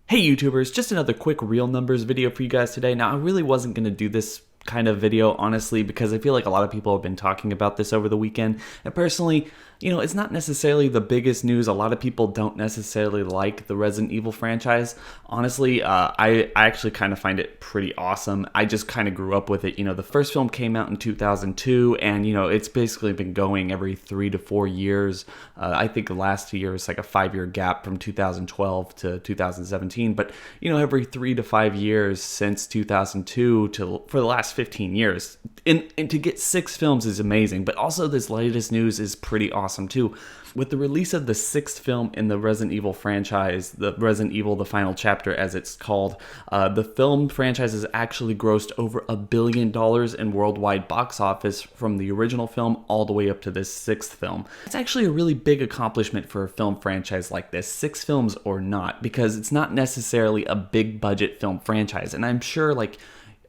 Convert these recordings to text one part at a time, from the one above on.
Hey YouTubers, just another quick real numbers video for you guys today. Now, I really wasn't going to do this kind of video, honestly, because I feel like a lot of people have been talking about this over the weekend. And personally, it's not necessarily the biggest news. A lot of people don't necessarily like the Resident Evil franchise. Honestly, I actually kind of find it pretty awesome. I just kind of grew up with it. The first film came out in 2002, and, it's basically been going every 3 to 4 years. I think the last 2 years, like a 5-year gap from 2012 to 2017. But, every 3 to 5 years since 2002 for the last 15 years. And to get 6 films is amazing, but also this latest news is pretty awesome too. With the release of the 6th film in the Resident Evil franchise, the Resident Evil The Final Chapter as it's called, the film franchise has actually grossed over $1 billion in worldwide box office from the original film all the way up to this 6th film. It's actually a really big accomplishment for a film franchise like this, 6 films or not, because it's not necessarily a big budget film franchise. And I'm sure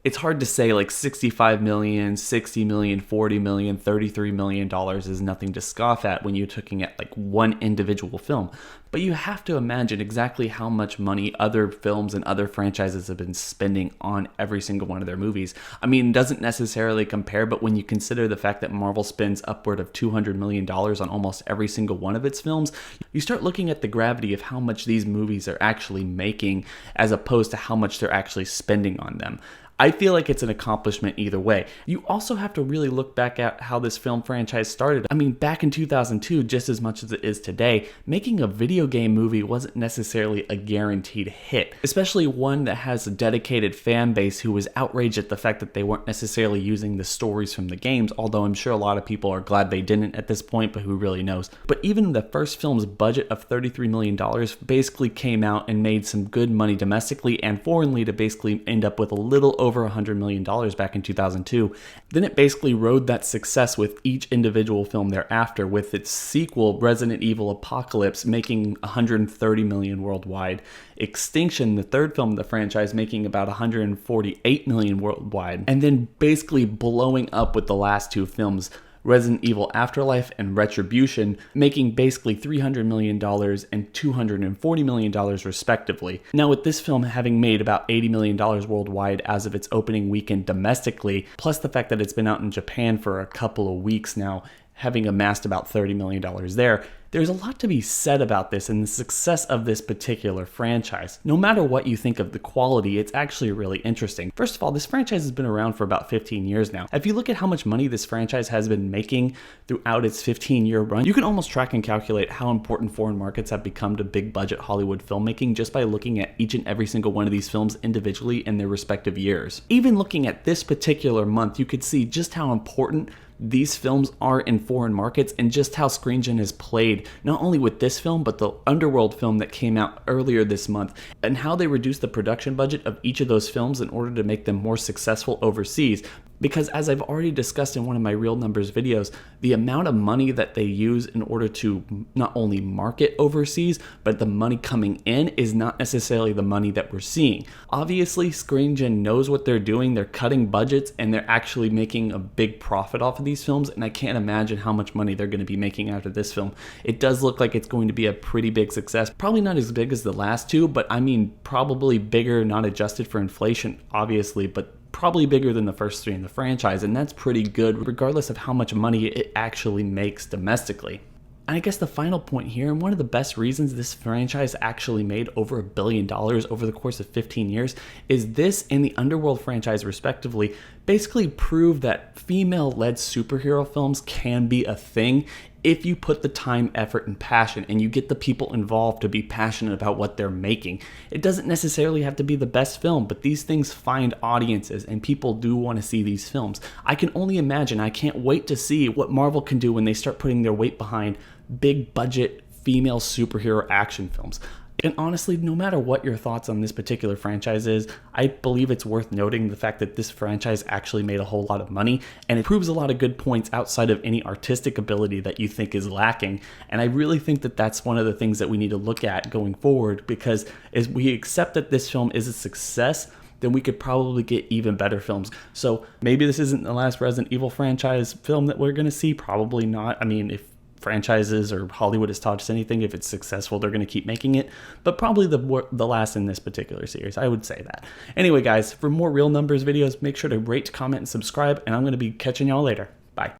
it's hard to say like $65 million, $60 million, $40 million, $33 million is nothing to scoff at when you're looking at like one individual film. But you have to imagine exactly how much money other films and other franchises have been spending on every single one of their movies. I mean, it doesn't necessarily compare, but when you consider the fact that Marvel spends upward of $200 million on almost every single one of its films, you start looking at the gravity of how much these movies are actually making as opposed to how much they're actually spending on them. I feel like it's an accomplishment either way. You also have to really look back at how this film franchise started. I mean, back in 2002, just as much as it is today, making a video game movie wasn't necessarily a guaranteed hit, especially one that has a dedicated fan base who was outraged at the fact that they weren't necessarily using the stories from the games, although I'm sure a lot of people are glad they didn't at this point, but who really knows. But even the first film's budget of $33 million basically came out and made some good money domestically and foreignly to basically end up with a little over $100 million back in 2002. Then it basically rode that success with each individual film thereafter, with its sequel, Resident Evil Apocalypse, making $130 million worldwide. Extinction, the third film of the franchise, making about $148 million worldwide. And then basically blowing up with the last 2 films, Resident Evil Afterlife and Retribution, making basically $300 million and $240 million respectively. Now, with this film having made about $80 million worldwide as of its opening weekend domestically, plus the fact that it's been out in Japan for a couple of weeks now, having amassed about $30 million there, there's a lot to be said about this and the success of this particular franchise. No matter what you think of the quality, it's actually really interesting. First of all, this franchise has been around for about 15 years now. If you look at how much money this franchise has been making throughout its 15-year run, you can almost track and calculate how important foreign markets have become to big budget Hollywood filmmaking just by looking at each and every single one of these films individually in their respective years. Even looking at this particular month, you could see just how important these films are in foreign markets and just how ScreenGen has played not only with this film but the Underworld film that came out earlier this month, and how they reduced the production budget of each of those films in order to make them more successful overseas. Because as I've already discussed in one of my real numbers videos, the amount of money that they use in order to not only market overseas, but the money coming in is not necessarily the money that we're seeing. Obviously, ScreenGen knows what they're doing. They're cutting budgets and they're actually making a big profit off of these films, and I can't imagine how much money they're going to be making after this film. It does look like it's going to be a pretty big success. Probably not as big as the last 2, but I mean probably bigger, not adjusted for inflation, obviously, but probably bigger than the first 3 in the franchise, and that's pretty good regardless of how much money it actually makes domestically. And I guess the final point here, and one of the best reasons this franchise actually made over $1 billion over the course of 15 years, is this and the Underworld franchise respectively basically prove that female-led superhero films can be a thing if you put the time, effort, and passion, and you get the people involved to be passionate about what they're making. It doesn't necessarily have to be the best film, but these things find audiences, and people do want to see these films. I can only imagine, I can't wait to see what Marvel can do when they start putting their weight behind big budget female superhero action films. And honestly, no matter what your thoughts on this particular franchise is, I believe it's worth noting the fact that this franchise actually made a whole lot of money, and it proves a lot of good points outside of any artistic ability that you think is lacking. And I really think that that's one of the things that we need to look at going forward, because as we accept that this film is a success, then we could probably get even better films. So maybe this isn't the last Resident Evil franchise film that we're going to see. Probably not. I mean, if franchises or Hollywood has taught us anything, if it's successful, they're going to keep making it. But probably the last in this particular series, I would say that. Anyway, guys, for more real numbers videos, make sure to rate, comment, and subscribe, and I'm going to be catching y'all later.